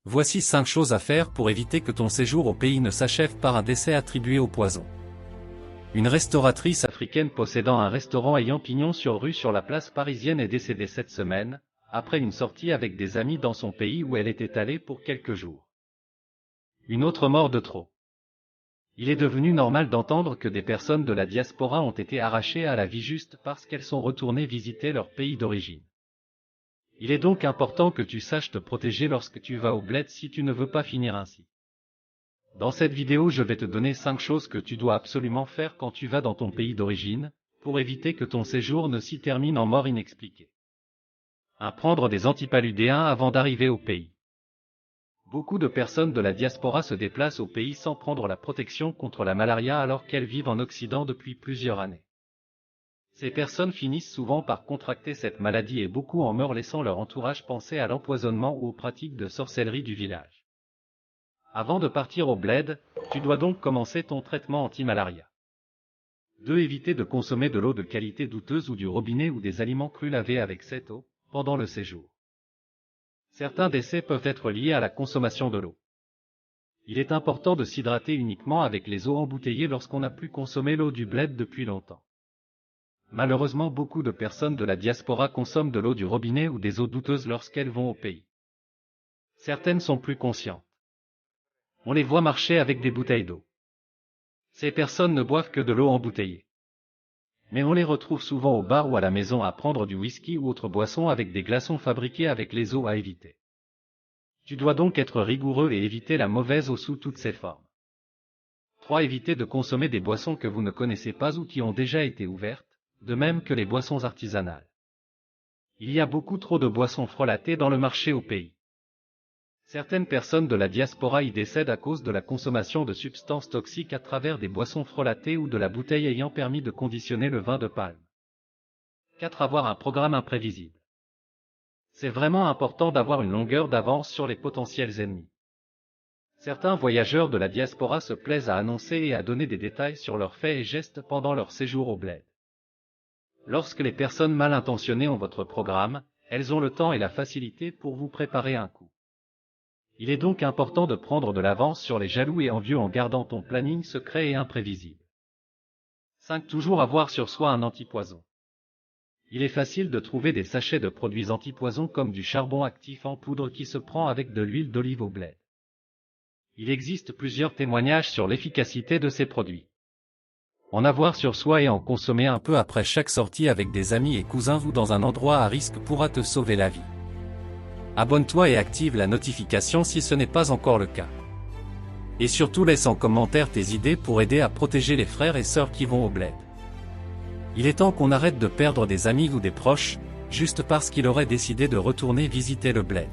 Voici 5 choses à faire pour éviter que ton séjour au pays ne s'achève par un décès attribué au poison. Une restauratrice africaine possédant un restaurant ayant pignon sur rue sur la place parisienne est décédée cette semaine, après une sortie avec des amis dans son pays où elle était allée pour quelques jours. Une autre mort de trop. Il est devenu normal d'entendre que des personnes de la diaspora ont été arrachées à la vie juste parce qu'elles sont retournées visiter leur pays d'origine. Il est donc important que tu saches te protéger lorsque tu vas au bled si tu ne veux pas finir ainsi. Dans cette vidéo, je vais te donner 5 choses que tu dois absolument faire quand tu vas dans ton pays d'origine, pour éviter que ton séjour ne s'y termine en mort inexpliquée. 1. Prendre des antipaludéens avant d'arriver au pays. Beaucoup de personnes de la diaspora se déplacent au pays sans prendre la protection contre la malaria alors qu'elles vivent en Occident depuis plusieurs années. Ces personnes finissent souvent par contracter cette maladie et beaucoup en meurent laissant leur entourage penser à l'empoisonnement ou aux pratiques de sorcellerie du village. Avant de partir au bled, tu dois donc commencer ton traitement anti-malaria. 2. Éviter de consommer de l'eau de qualité douteuse ou du robinet ou des aliments crus lavés avec cette eau, pendant le séjour. Certains décès peuvent être liés à la consommation de l'eau. Il est important de s'hydrater uniquement avec les eaux embouteillées lorsqu'on n'a plus consommé l'eau du bled depuis longtemps. Malheureusement, beaucoup de personnes de la diaspora consomment de l'eau du robinet ou des eaux douteuses lorsqu'elles vont au pays. Certaines sont plus conscientes. On les voit marcher avec des bouteilles d'eau. Ces personnes ne boivent que de l'eau embouteillée. Mais on les retrouve souvent au bar ou à la maison à prendre du whisky ou autre boisson avec des glaçons fabriqués avec les eaux à éviter. Tu dois donc être rigoureux et éviter la mauvaise eau sous toutes ses formes. 3. Éviter de consommer des boissons que vous ne connaissez pas ou qui ont déjà été ouvertes, de même que les boissons artisanales. Il y a beaucoup trop de boissons frelatées dans le marché au pays. Certaines personnes de la diaspora y décèdent à cause de la consommation de substances toxiques à travers des boissons frelatées ou de la bouteille ayant permis de conditionner le vin de palme. 4. Avoir un programme imprévisible. C'est vraiment important d'avoir une longueur d'avance sur les potentiels ennemis. Certains voyageurs de la diaspora se plaisent à annoncer et à donner des détails sur leurs faits et gestes pendant leur séjour au bled. Lorsque les personnes mal intentionnées ont votre programme, elles ont le temps et la facilité pour vous préparer un coup. Il est donc important de prendre de l'avance sur les jaloux et envieux en gardant ton planning secret et imprévisible. 5. Toujours avoir sur soi un antipoison. Il est facile de trouver des sachets de produits antipoison comme du charbon actif en poudre qui se prend avec de l'huile d'olive au bled. Il existe plusieurs témoignages sur l'efficacité de ces produits. En avoir sur soi et en consommer un peu après chaque sortie avec des amis et cousins ou dans un endroit à risque pourra te sauver la vie. Abonne-toi et active la notification si ce n'est pas encore le cas. Et surtout laisse en commentaire tes idées pour aider à protéger les frères et sœurs qui vont au bled. Il est temps qu'on arrête de perdre des amis ou des proches, juste parce qu'ils auraient décidé de retourner visiter le bled.